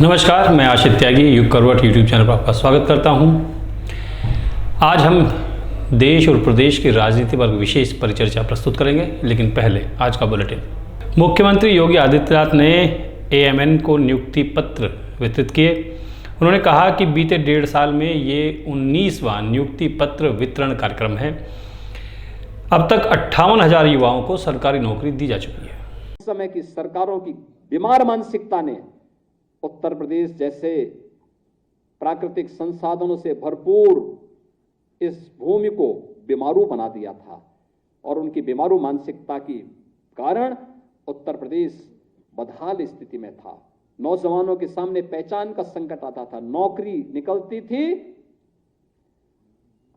नमस्कार, मैं आशित त्यागी युग करवट यूट्यूब चैनल पर आपका स्वागत करता हूं। आज हम देश और प्रदेश की राजनीति पर विशेष परिचर्चा प्रस्तुत करेंगे, लेकिन पहले आज का बुलेटिन। मुख्यमंत्री योगी आदित्यनाथ ने एएमएन को नियुक्ति पत्र वितरित किए। उन्होंने कहा कि बीते 1.5 साल में ये 19वां नियुक्ति पत्र वितरण कार्यक्रम है। अब तक 58,000 युवाओं को सरकारी नौकरी दी जा चुकी है। इस समय की सरकारों की बीमार मानसिकता ने उत्तर प्रदेश जैसे प्राकृतिक संसाधनों से भरपूर इस भूमि को बीमारू बना दिया था और उनकी बीमारू मानसिकता के कारण उत्तर प्रदेश बदहाल स्थिति में था। नौजवानों के सामने पहचान का संकट आता था, नौकरी निकलती थी,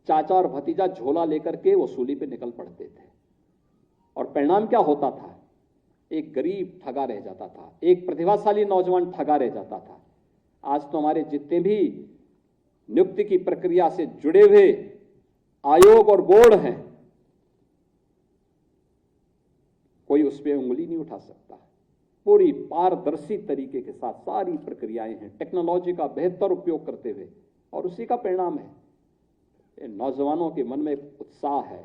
चाचा और भतीजा झोला लेकर के वसूली पे निकल पड़ते थे और परिणाम क्या होता था? एक गरीब ठगा रह जाता था, एक प्रतिभाशाली नौजवान ठगा रह जाता था। आज तो हमारे जितने भी नियुक्ति की प्रक्रिया से जुड़े हुए आयोग और बोर्ड हैं, कोई उस पर उंगली नहीं उठा सकता। पूरी पारदर्शी तरीके के साथ सारी प्रक्रियाएं हैं, टेक्नोलॉजी का बेहतर उपयोग करते हुए, और उसी का परिणाम है नौजवानों के मन में एक उत्साह है,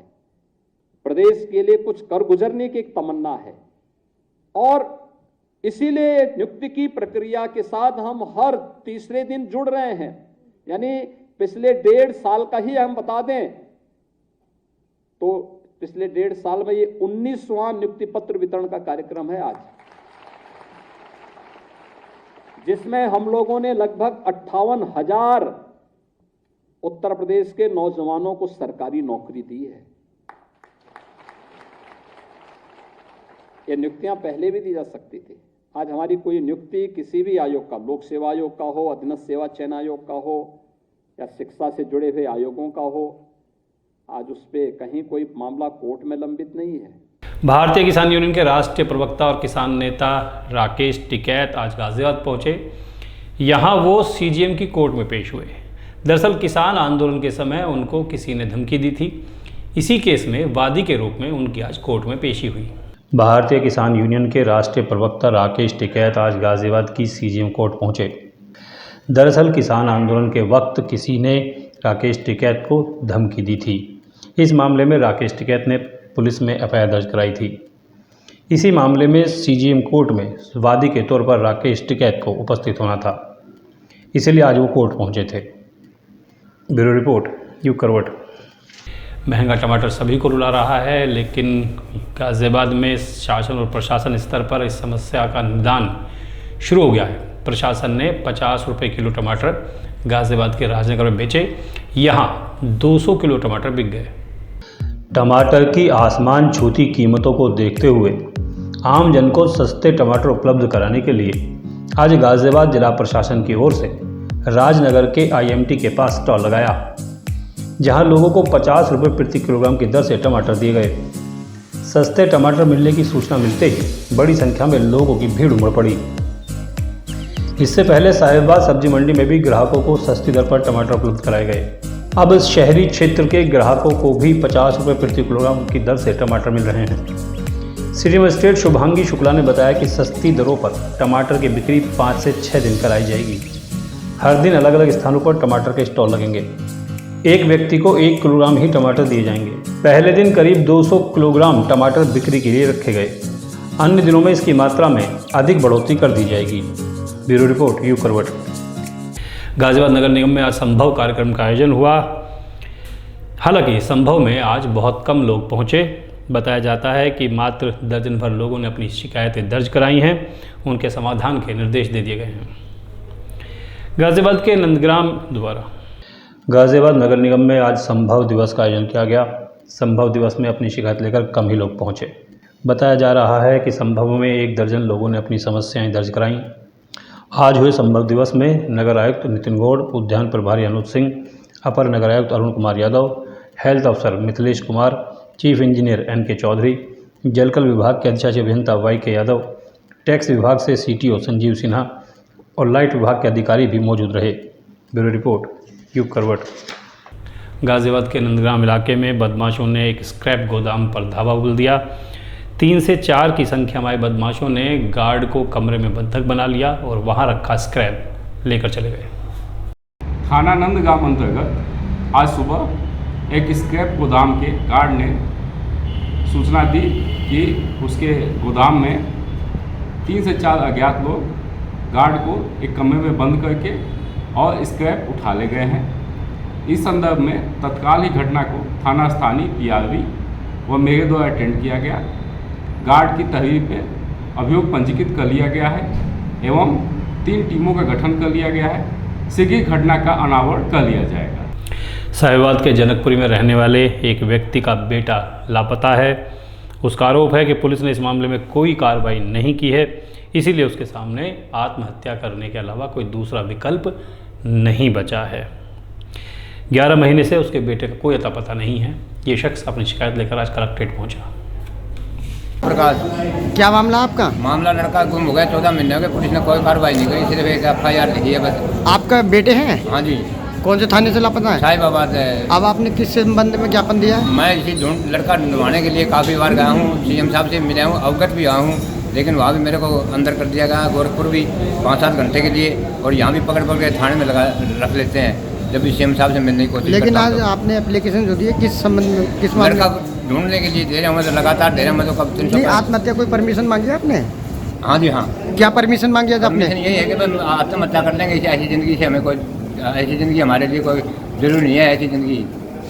प्रदेश के लिए कुछ कर गुजरने की एक तमन्ना है। और इसीलिए नियुक्ति की प्रक्रिया के साथ हम हर तीसरे दिन जुड़ रहे हैं। यानी पिछले 1.5 साल का ही हम बता दें तो पिछले 1.5 साल में ये 19वां नियुक्ति पत्र वितरण का कार्यक्रम है आज, जिसमें हम लोगों ने लगभग 58,000 उत्तर प्रदेश के नौजवानों को सरकारी नौकरी दी है। ये नियुक्तियां पहले भी दी जा सकती थी। आज हमारी कोई नियुक्ति किसी भी आयोग का, लोक सेवा आयोग का हो, अधीनस्थ सेवा चयन आयोग का हो या शिक्षा से जुड़े हुए आयोगों का हो, आज उस पर कहीं कोई मामला कोर्ट में लंबित नहीं है। भारतीय किसान यूनियन के राष्ट्रीय प्रवक्ता और किसान नेता राकेश टिकैत आज गाजियाबाद पहुंचे। यहां वो सीजीएम की कोर्ट में पेश हुए। दरअसल किसान आंदोलन के समय उनको किसी ने धमकी दी थी। इसी केस में वादी के रूप में उनकी आज कोर्ट में पेशी हुई। भारतीय किसान यूनियन के राष्ट्रीय प्रवक्ता राकेश टिकैत आज गाजियाबाद की सीजीएम कोर्ट पहुंचे। दरअसल किसान आंदोलन के वक्त किसी ने राकेश टिकैत को धमकी दी थी। इस मामले में राकेश टिकैत ने पुलिस में एफआईआर दर्ज कराई थी। इसी मामले में सीजीएम कोर्ट में वादी के तौर पर राकेश टिकैत को उपस्थित होना था, इसलिए आज वो कोर्ट पहुंचे थे। ब्यूरो रिपोर्ट, युग करवट। महंगा टमाटर सभी को रुला रहा है, लेकिन गाजियाबाद में शासन और प्रशासन स्तर पर इस समस्या का निदान शुरू हो गया है। प्रशासन ने 50 रुपये किलो टमाटर गाजियाबाद के राजनगर में बेचे। यहाँ 200 किलो टमाटर बिक गए। टमाटर की आसमान छूती कीमतों को देखते हुए आम जन को सस्ते टमाटर उपलब्ध कराने के लिए आज गाजियाबाद जिला प्रशासन की ओर से राजनगर के आईएमटी के पास स्टॉल लगाया, जहां लोगों को 50 रुपये प्रति किलोग्राम की दर से टमाटर दिए गए। सस्ते टमाटर मिलने की सूचना मिलते ही बड़ी संख्या में लोगों की भीड़ उमड़ पड़ी। इससे पहले साहिबाबाद सब्जी मंडी में भी ग्राहकों को सस्ती दर पर टमाटर उपलब्ध कराए गए। अब शहरी क्षेत्र के ग्राहकों को भी 50 रुपये प्रति किलोग्राम की दर से टमाटर मिल रहे हैं। सिटी मजिस्ट्रेट शुभांगी शुक्ला ने बताया कि सस्ती दरों पर टमाटर की बिक्री 5 से 6 दिन कराई जाएगी। हर दिन अलग अलग स्थानों पर टमाटर के स्टॉल लगेंगे। एक व्यक्ति को 1 किलोग्राम ही टमाटर दिए जाएंगे। पहले दिन करीब 200 किलोग्राम टमाटर बिक्री के लिए रखे गए। अन्य दिनों में इसकी मात्रा में अधिक बढ़ोतरी कर दी जाएगी। ब्यूरो रिपोर्ट, युग करवट। गाजियाबाद नगर निगम में आज संभव कार्यक्रम का आयोजन हुआ। हालांकि संभव में आज बहुत कम लोग पहुंचे। बताया जाता है कि मात्र दर्जन भर लोगों ने अपनी शिकायतें दर्ज कराई हैं। उनके समाधान के निर्देश दे दिए गए हैं। गाजियाबाद के नंदग्राम द्वारा गाजियाबाद नगर निगम में आज संभव दिवस का आयोजन किया गया। संभव दिवस में अपनी शिकायत लेकर कम ही लोग पहुंचे। बताया जा रहा है कि संभव में 1 दर्जन लोगों ने अपनी समस्याएं दर्ज कराईं। आज हुए संभव दिवस में नगर आयुक्त नितिन गौड़, उद्यान प्रभारी अनुज सिंह, अपर नगर आयुक्त अरुण कुमार यादव, हेल्थ अफसर Mithilesh Kumar, chief engineer NK Chaudhary, जलकल विभाग के अधिशासी अभियंता YK यादव, टैक्स विभाग से CTO संजीव सिन्हा और लाइट विभाग के अधिकारी भी मौजूद रहे। ब्यूरो रिपोर्ट, युग करवट। गाजियाबाद के नंदग्राम इलाके में बदमाशों ने एक स्क्रैप गोदाम पर धावा बोल दिया। 3 से 4 की संख्या में बदमाशों ने गार्ड को कमरे में बंधक बना लिया और वहां रखा स्क्रैप लेकर चले गए। थाना नंदगांव अंतर्गत आज सुबह एक स्क्रैप गोदाम के गार्ड ने सूचना दी कि उसके गोदाम में 3 से 4 अज्ञात लोग गार्ड को एक कमरे में बंद करके और स्क्रैप उठा ले गए हैं। इस संदर्भ में तत्काल ही घटना को थाना स्थानीय पीआरवी व मेरे द्वारा अटेंड किया गया। गार्ड की तहरीर पे अभियोग पंजीकृत कर लिया गया है एवं 3 टीमों का गठन कर लिया गया है। शीघ्र घटना का अनावरण कर लिया जाएगा। साहिवाल के जनकपुरी में रहने वाले एक व्यक्ति का बेटा लापता है। उसका आरोप है कि पुलिस ने इस मामले में कोई कार्रवाई नहीं की है, इसीलिए उसके सामने आत्महत्या करने के अलावा कोई दूसरा विकल्प नहीं बचा है। 11 महीने से उसके बेटे का कोई अता पता नहीं है। ये शख्स अपनी शिकायत लेकर आज कलेक्ट्रेट पहुंचा। प्रकाश, क्या मामला आपका? मामला लड़का गुम हो गया, 14 महीने हो गए, पुलिस ने कोई कार्रवाई नहीं करी, सिर्फ एक FIR लिखी है बस। आपका बेटे हैं? हाँ जी। कौन से थाने से लापता है? साहिबाबाद है। अब आपने किस संबंध में ज्ञापन दिया है? मैं इसी लड़का ढूंढवाने के लिए काफ़ी बार गया हूँ, CM साहब से मिला हूँ, अवगत भी हुआ हूँ, लेकिन वहाँ भी मेरे को अंदर कर दिया गया। गोरखपुर भी 5-7 घंटे के लिए, और यहाँ भी पकड़ के थाने में रख लेते हैं जब भी CM साहब से मिलने की कोशिश। लेकिन आज आपने एप्लीकेशन जो दी है किस संबंध में, किस मामले? लड़का ढूंढने के लिए दे रहे हैं, तो लगातार दे रहे हैं, तो कब 300। नहीं, आत्महत्या कोई परमिशन मांगी है आपने? हाँ जी हाँ। क्या परमिशन मांगी है आपने? परमिशन यही है कि भाई आत्महत्या कर लेंगे, ऐसी ज़िंदगी से हमें कोई, ऐसी ज़िंदगी हमारे लिए कोई जरूरी नहीं है। ऐसी ज़िंदगी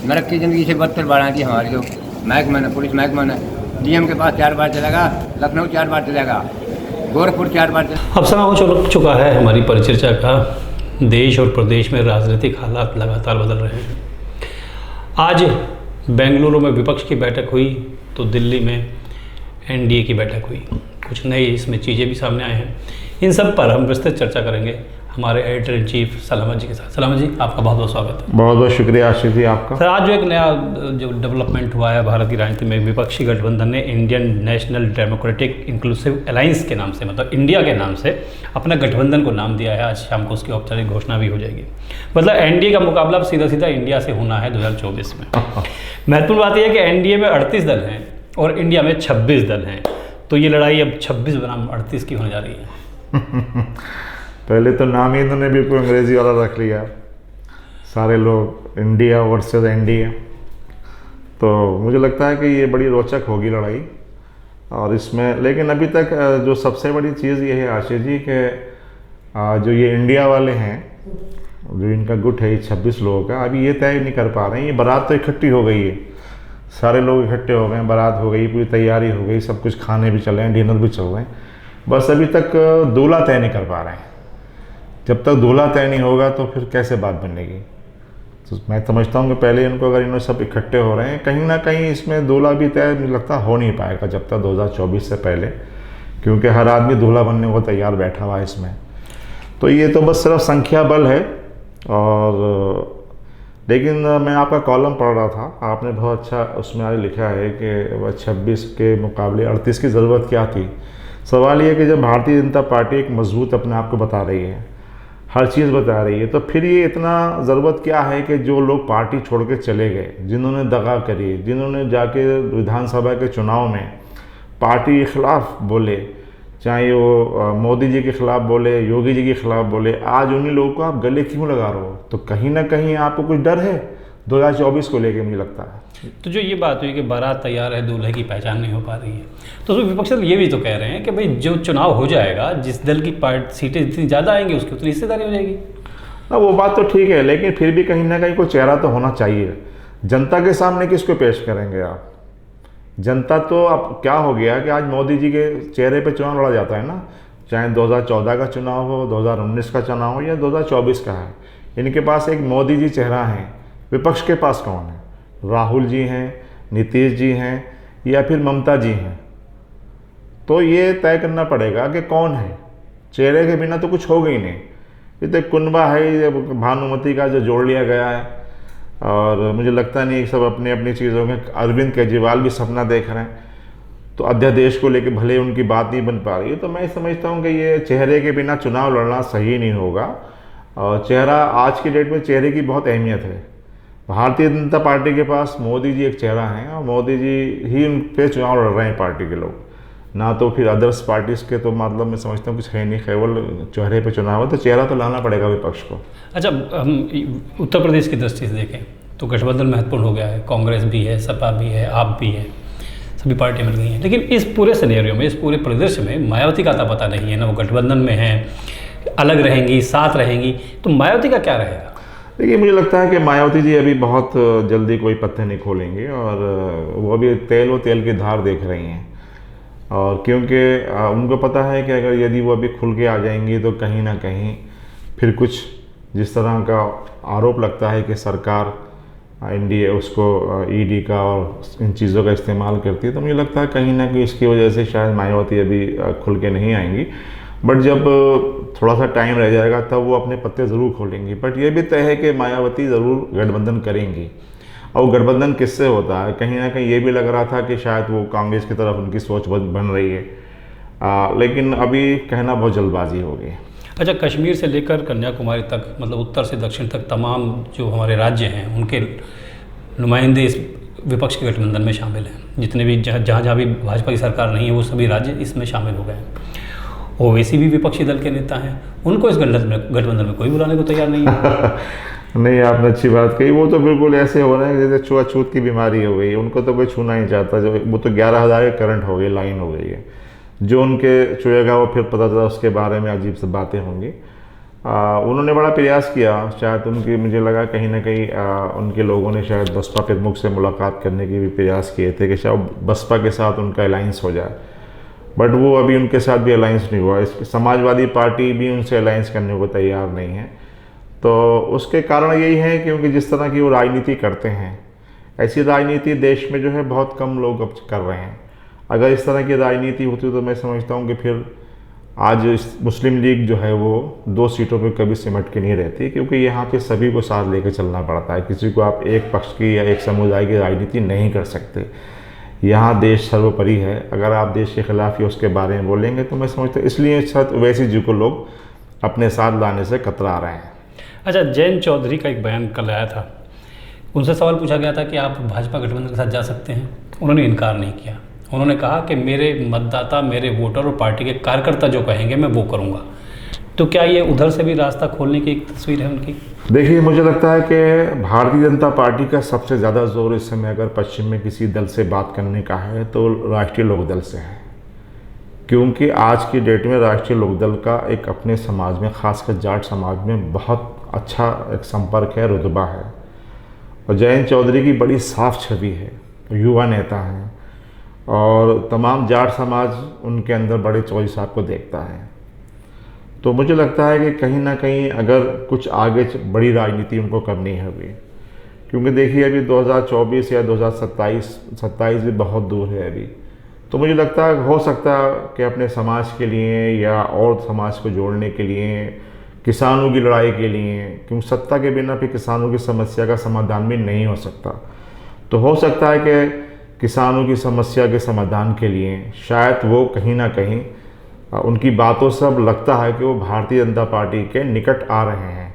नरक की ज़िंदगी से बदतर बढ़ा दी हमारी। जो महकमा ने, पुलिस महकमा ने, DM के पास 4 बार चलेगा, लखनऊ 4 बार चलेगा, गोरखपुर 4 बार चलेगा। अब समय हो चुका है हमारी परिचर्चा का। देश और प्रदेश में राजनीतिक हालात लगातार बदल रहे हैं। आज बेंगलुरु में विपक्ष की बैठक हुई तो दिल्ली में NDA की बैठक हुई। कुछ नई इसमें चीज़ें भी सामने आए हैं। इन सब पर हम विस्तृत चर्चा करेंगे हमारे एडिटर इन चीफ सलामत जी के साथ। सलामत जी, आपका बहुत बहुत स्वागत है। बहुत बहुत शुक्रिया आशीष जी आपका। सर, आज जो एक नया जो डेवलपमेंट हुआ है भारत की राजनीति में, विपक्षी गठबंधन ने Indian national democratic inclusive alliance के नाम से, मतलब इंडिया के नाम से अपना गठबंधन को नाम दिया है। आज शाम को उसकी औपचारिक घोषणा भी हो जाएगी। मतलब NDA का मुकाबला अब सीधा सीधा इंडिया से होना है 2024 में। महत्वपूर्ण बात यह है कि NDA में 38 दल हैं और इंडिया में 26 दल हैं, तो ये लड़ाई अब 26 बनाम 38 की होने जा रही है। पहले तो नाम ही इन्होंने बिल्कुल अंग्रेजी वाला रख लिया, सारे लोग इंडिया वर्सेस NDA। तो मुझे लगता है कि ये बड़ी रोचक होगी लड़ाई। और इसमें लेकिन अभी तक जो सबसे बड़ी चीज़ ये है आशीष जी कि जो ये इंडिया वाले हैं, जो इनका गुट है, ये 26 लोगों का, अभी ये तय नहीं कर पा रहे हैं। ये बारात तो इकट्ठी हो गई है, सारे लोग इकट्ठे हो गए, बारात हो गई, पूरी तैयारी हो गई, सब कुछ खाने भी चल रहे हैं, डिनर भी चल रहे हैं, बस अभी तक दूल्हा तय नहीं कर पा रहे हैं। जब तक दूल्हा तय नहीं होगा तो फिर कैसे बात बनेगी? तो मैं समझता हूँ कि पहले इनको, अगर इन्होंने सब इकट्ठे हो रहे हैं, कहीं ना कहीं इसमें दूल्हा भी तय मुझे लगता हो नहीं पाएगा जब तक 2024 से पहले, क्योंकि हर आदमी दूल्हा बनने को तैयार बैठा हुआ है इसमें। तो ये तो बस सिर्फ संख्या बल है। और लेकिन मैं आपका कॉलम पढ़ रहा था, आपने बहुत अच्छा उसमें आज लिखा है कि 26 के मुकाबले 38 की ज़रूरत क्या थी। सवाल ये है कि जब भारतीय जनता पार्टी एक मजबूत अपने आप को बता रही है, हर चीज़ बता रही है, तो फिर ये इतना ज़रूरत क्या है कि जो लोग पार्टी छोड़ के चले गए, जिन्होंने दगा करी, जिन्होंने जाके विधानसभा के चुनाव में पार्टी के ख़िलाफ़ बोले, चाहे वो मोदी जी के ख़िलाफ़ बोले, योगी जी के ख़िलाफ़ बोले, आज उन्हीं लोगों को आप गले क्यों लगा रहे हो? तो कहीं ना कहीं आपको कुछ डर है 2024 को लेके, मुझे लगता है। तो जो ये बात हुई कि बारात तैयार है, दूल्हे की पहचान नहीं हो पा रही है, तो उसमें विपक्षी दल ये भी तो कह रहे हैं कि भाई जो चुनाव हो जाएगा, जिस दल की सीटें जितनी ज़्यादा आएंगी उसकी उतनी हिस्सेदारी हो जाएगी। ना वो बात तो ठीक है, लेकिन फिर भी कहीं ना कहीं कोई चेहरा तो होना चाहिए। जनता के सामने किसको पेश करेंगे आप? जनता तो अब क्या हो गया कि आज मोदी जी के चेहरे पे चुनाव लड़ा जाता है ना, चाहे 2014 का चुनाव हो, 2019 का चुनाव हो या 2024 का है, इनके पास एक मोदी जी चेहरा है। विपक्ष के पास कौन है? राहुल जी हैं, नीतीश जी हैं, या फिर ममता जी हैं। तो ये तय करना पड़ेगा कि कौन है। चेहरे के बिना तो कुछ होगा ही नहीं। ये तो कुनबा है भानुमति का जो जोड़ लिया गया है, और मुझे लगता नहीं सब अपनी अपनी चीज़ों में। अरविंद केजरीवाल भी सपना देख रहे हैं, तो अध्यादेश को लेकर भले उनकी बात नहीं बन पा रही है। तो मैं समझता हूँ कि ये चेहरे के बिना चुनाव लड़ना सही नहीं होगा। और चेहरा, आज की डेट में चेहरे की बहुत अहमियत है। भारतीय जनता पार्टी के पास मोदी जी एक चेहरा हैं, और मोदी जी ही उन पे चुनाव लड़ रहे हैं पार्टी के लोग। ना तो फिर अदर्स पार्टीज़ के तो मतलब मैं समझता हूँ कुछ है नहीं, केवल चेहरे पे चुनाव है तो चेहरा तो लाना पड़ेगा विपक्ष को। अच्छा, हम उत्तर प्रदेश की दृष्टि से देखें तो गठबंधन महत्वपूर्ण हो गया है, कांग्रेस भी है, सपा भी है, आप भी है, सभी पार्टियां मिल गई हैं। लेकिन इस पूरे सिनेरियो में, इस पूरे परिदृश्य में मायावती का तो पता नहीं है ना, वो गठबंधन में है, अलग रहेंगी, साथ रहेंगी, तो मायावती का क्या रहेगा? देखिए, मुझे लगता है कि मायावती जी अभी बहुत जल्दी कोई पत्ते नहीं खोलेंगे और वो अभी तेल की धार देख रही हैं। और क्योंकि उनको पता है कि अगर यदि वो अभी खुल के आ जाएंगी तो कहीं ना कहीं फिर कुछ जिस तरह का आरोप लगता है कि सरकार एनडीए उसको ईडी का और इन चीज़ों का इस्तेमाल करती है, तो मुझे लगता है कहीं ना कहीं इसकी वजह से शायद मायावती अभी खुल के नहीं आएंगी। बट जब थोड़ा सा टाइम रह जाएगा तब वो अपने पत्ते ज़रूर खोलेंगी। बट ये भी तय है कि मायावती ज़रूर गठबंधन करेंगी। और गठबंधन किससे होता है, कहीं ना कहीं ये भी लग रहा था कि शायद वो कांग्रेस की तरफ उनकी सोच बन रही है, लेकिन अभी कहना बहुत जल्दबाजी हो गई। अच्छा, कश्मीर से लेकर कन्याकुमारी तक, मतलब उत्तर से दक्षिण तक तमाम जो हमारे राज्य हैं उनके नुमाइंदे इस विपक्ष के गठबंधन में शामिल हैं। जितने भी जहाँ भी भाजपा की सरकार नहीं है वो सभी राज्य इसमें शामिल हो गए हैं। ओवैसी भी विपक्षी दल के नेता हैं, उनको इस गठबंधन में कोई बुलाने को तैयार नहीं है। नहीं, आपने अच्छी बात कही। वो तो बिल्कुल ऐसे हो रहे हैं जैसे छुआछूत की बीमारी हो गई, उनको तो कोई छूना ही चाहता। जो वो तो 11,000 के करंट हो गई, लाइन हो गई है। जो उनके छुएगा वो फिर पता चला उसके बारे में अजीब सी बातें होंगी। उन्होंने बड़ा प्रयास किया, शायद उनकी मुझे लगा कहीं ना कहीं उनके लोगों ने शायद बसपा प्रमुख से मुलाकात करने के भी प्रयास किए थे कि शायद बसपा के साथ उनका अलायंस हो जाए। बट वो अभी उनके साथ भी अलायंस नहीं हुआ। समाजवादी पार्टी भी उनसे अलायंस करने को तैयार नहीं है। तो उसके कारण यही है क्योंकि जिस तरह की वो राजनीति करते हैं, ऐसी राजनीति देश में जो है बहुत कम लोग अब कर रहे हैं। अगर इस तरह की राजनीति होती तो मैं समझता हूँ कि फिर आज मुस्लिम लीग जो है वो 2 सीटों पे कभी सिमट के नहीं रहती, क्योंकि यहाँ पे सभी को साथ लेकर चलना पड़ता है। किसी को आप एक पक्ष की या एक समुदाय की राजनीति नहीं कर सकते। यहाँ देश सर्वोपरि है। अगर आप देश के खिलाफ या उसके बारे में बोलेंगे तो मैं समझता हूँ इसलिए शायद ओवैसी जी को लोग अपने साथ लाने से कतरा रहे हैं। अच्छा, जयंत चौधरी का एक बयान कल आया था, उनसे सवाल पूछा गया था कि आप भाजपा गठबंधन के साथ जा सकते हैं। उन्होंने इनकार नहीं किया। उन्होंने कहा कि मेरे मतदाता, मेरे वोटर और पार्टी के कार्यकर्ता जो कहेंगे मैं वो करूँगा। तो क्या ये उधर से भी रास्ता खोलने की एक तस्वीर है उनकी? देखिए, मुझे लगता है कि भारतीय जनता पार्टी का सबसे ज़्यादा जोर इस समय अगर पश्चिम में किसी दल से बात करने का है तो राष्ट्रीय लोकदल से है। क्योंकि आज की डेट में राष्ट्रीय लोकदल का एक अपने समाज में, खासकर जाट समाज में बहुत अच्छा एक संपर्क है, रुतबा है। और जयंत चौधरी की बड़ी साफ छवि है, युवा नेता हैं और तमाम जाट समाज उनके अंदर बड़े चौधरी साहब को देखता है। तो मुझे लगता है कि कहीं ना कहीं अगर कुछ आगे बड़ी राजनीति उनको करनी है अभी, क्योंकि देखिए अभी 2024 या 2027 भी बहुत दूर है अभी। तो मुझे लगता है हो सकता है कि अपने समाज के लिए या और समाज को जोड़ने के लिए, किसानों की लड़ाई के लिए, क्योंकि सत्ता के बिना फिर किसानों की समस्या का समाधान भी नहीं हो सकता। तो हो सकता है कि किसानों की समस्या के समाधान के लिए शायद वो कहीं ना कहीं, उनकी बातों से अब लगता है कि वो भारतीय जनता पार्टी के निकट आ रहे हैं।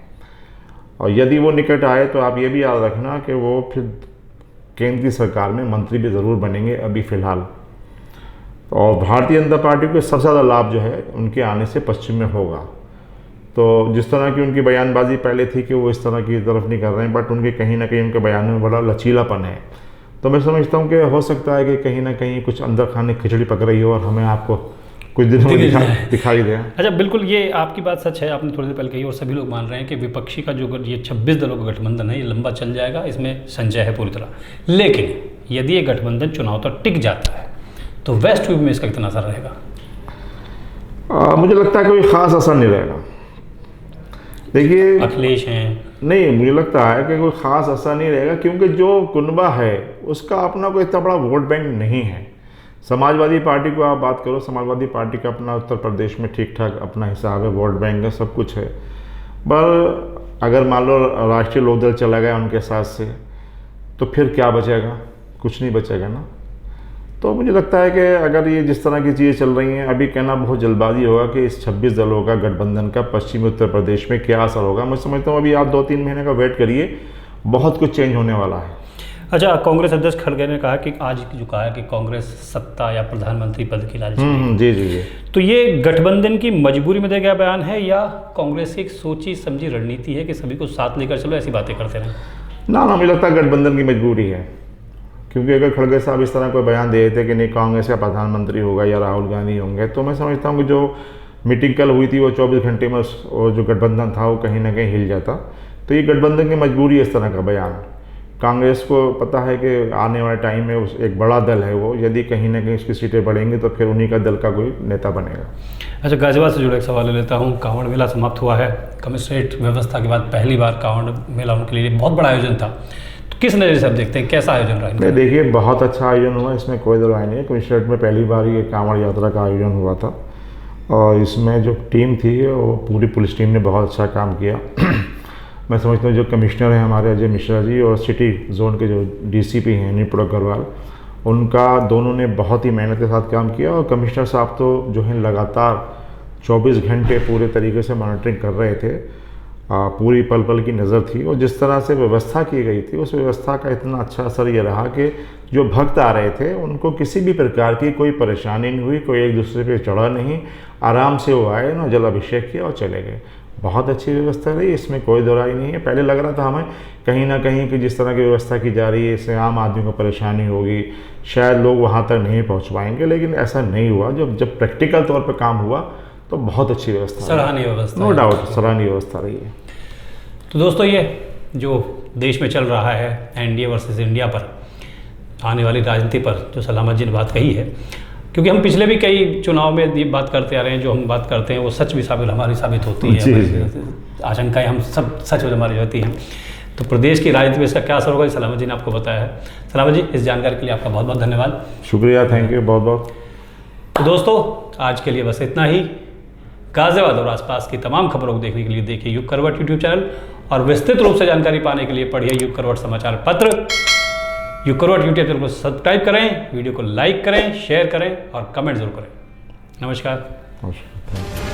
और यदि वो निकट आए तो आप ये भी याद रखना कि वो फिर केंद्र की सरकार में मंत्री भी ज़रूर बनेंगे अभी फ़िलहाल। और भारतीय जनता पार्टी को सबसे ज़्यादा लाभ जो है उनके आने से पश्चिम में होगा। तो जिस तरह की उनकी बयानबाजी पहले थी कि वो इस तरह की तरफ नहीं कर रहे हैं, बट उनके कहीं ना कहीं उनके बयान में बड़ा लचीलापन है। तो मैं समझता हूँ कि हो सकता है कि कहीं ना कहीं कुछ अंदर खाने खिचड़ी पक रही हो और हमें आपको कुछ दिनों में दिखाई दे। अच्छा, बिल्कुल ये आपकी बात सच है, आपने थोड़ी देर पहले कही और सभी लोग मान रहे हैं कि विपक्षी का जो ये 26 दलों का गठबंधन है ये लंबा चल जाएगा, इसमें संजय है पूरी तरह। लेकिन यदि ये गठबंधन चुनाव तक टिक जाता है तो वेस्ट में इसका कितना असर रहेगा? मुझे लगता है कोई ख़ास असर नहीं रहेगा। देखिए, अखिलेश हैं, नहीं, मुझे लगता है कि कोई ख़ास असर नहीं रहेगा, क्योंकि जो कुनबा है उसका अपना कोई इतना बड़ा वोट बैंक नहीं है। समाजवादी पार्टी को आप बात करो, समाजवादी पार्टी का अपना उत्तर प्रदेश में ठीक ठाक अपना हिसाब है, वोट बैंक है, सब कुछ है। पर अगर मान लो राष्ट्रीय लोकदल चला गया उनके साथ से, तो फिर क्या बचेगा? कुछ नहीं बचेगा ना। तो मुझे लगता है कि अगर ये जिस तरह की चीज़ें चल रही हैं, अभी कहना बहुत जल्दबाजी होगा कि इस 26 दलों का गठबंधन का पश्चिमी उत्तर प्रदेश में क्या असर होगा। मैं समझता हूँ अभी आप 2-3 महीने का वेट करिए, बहुत कुछ चेंज होने वाला है। अच्छा, कांग्रेस अध्यक्ष खड़गे ने कहा कि आज जो कहा है कि कांग्रेस सत्ता या प्रधानमंत्री पद की लालच में। जी जी जी। तो ये गठबंधन की मजबूरी में दिया गया बयान है या कांग्रेस की एक सोची समझी रणनीति है कि सभी को साथ लेकर चलो, ऐसी बातें करते रहें? ना मुझे लगता है गठबंधन की मजबूरी है, क्योंकि अगर खड़गे साहब इस तरह कोई बयान दे देते कि नहीं कांग्रेस का प्रधानमंत्री होगा या राहुल गांधी होंगे, तो मैं समझता हूँ कि जो मीटिंग कल हुई थी वो 24 घंटे में वो जो गठबंधन था वो कहीं ना कहीं हिल जाता। तो ये गठबंधन की मजबूरी है इस तरह का बयान। कांग्रेस को पता है कि आने वाले टाइम में उस एक बड़ा दल है वो, यदि कहीं ना कहीं उसकी सीटें बढ़ेंगी तो फिर उन्हीं का दल का कोई नेता बनेगा। अच्छा, गाजियाबाद से जुड़ा एक सवाल ले लेता हूँ। कांवड़ मेला समाप्त हुआ है, कमिश्नरेट व्यवस्था के बाद पहली बार कांवड़ मेला उनके लिए बहुत बड़ा आयोजन था, तो किस नज़र से आप देखते हैं कैसा आयोजन रहा? नहीं देखिए, बहुत अच्छा आयोजन हुआ, इसमें कोई दो राय नहीं है। कमिश्नरेट में पहली बार ये कांवड़ यात्रा का आयोजन हुआ था और इसमें जो टीम थी वो पूरी पुलिस टीम ने बहुत अच्छा काम किया। मैं समझता हूँ जो कमिश्नर हैं हमारे अजय मिश्रा जी और सिटी जोन के जो डीसीपी हैं निपुण अग्रवाल, उनका दोनों ने बहुत ही मेहनत के साथ काम किया। और कमिश्नर साहब तो जो है लगातार 24 घंटे पूरे तरीके से मॉनिटरिंग कर रहे थे, पूरी पल पल की नज़र थी। और जिस तरह से व्यवस्था की गई थी उस व्यवस्था का इतना अच्छा असर ये रहा कि जो भक्त आ रहे थे उनको किसी भी प्रकार की कोई परेशानी नहीं हुई, कोई एक दूसरे पे चढ़ा नहीं, आराम से वो आए ना, जल अभिषेक किया और चले गए। बहुत अच्छी व्यवस्था रही, इसमें कोई दो राय नहीं है। पहले लग रहा था हमें कहीं ना कहीं कि जिस तरह की व्यवस्था की जा रही है इससे आम आदमी को परेशानी होगी, शायद लोग वहाँ तक नहीं पहुँच पाएंगे, लेकिन ऐसा नहीं हुआ। जब प्रैक्टिकल तौर पर काम हुआ तो बहुत अच्छी व्यवस्था, सराहनीय व्यवस्था, नो डाउट सराहनीय व्यवस्था रही है। तो दोस्तों, ये जो देश में चल रहा है एनडीए वर्सेस इंडिया पर, आने वाली राजनीति पर जो सलामत जी ने बात कही है, क्योंकि हम पिछले भी कई चुनाव में ये बात करते आ रहे हैं, जो हम बात करते हैं वो सच भी हमारी साबित होती है, आशंकाएं हम सब सच हमारी होती हैं। तो प्रदेश की राजनीति में इसका क्या असर होगा, सलामत जी ने आपको बताया है। सलामत जी, इस जानकारी के लिए आपका बहुत बहुत धन्यवाद। शुक्रिया, थैंक यू बहुत बहुत। तो दोस्तों, आज के लिए बस इतना ही। गाजियाबाद और आसपास की तमाम खबरों को देखने के लिए देखिए युग करवट यूट्यूब चैनल, और विस्तृत रूप से जानकारी पाने के लिए पढ़िए युग करवट समाचार पत्र। युग करवट यूट्यूब चैनल को सब्सक्राइब करें, वीडियो को लाइक करें, शेयर करें और कमेंट जरूर करें। नमस्कार।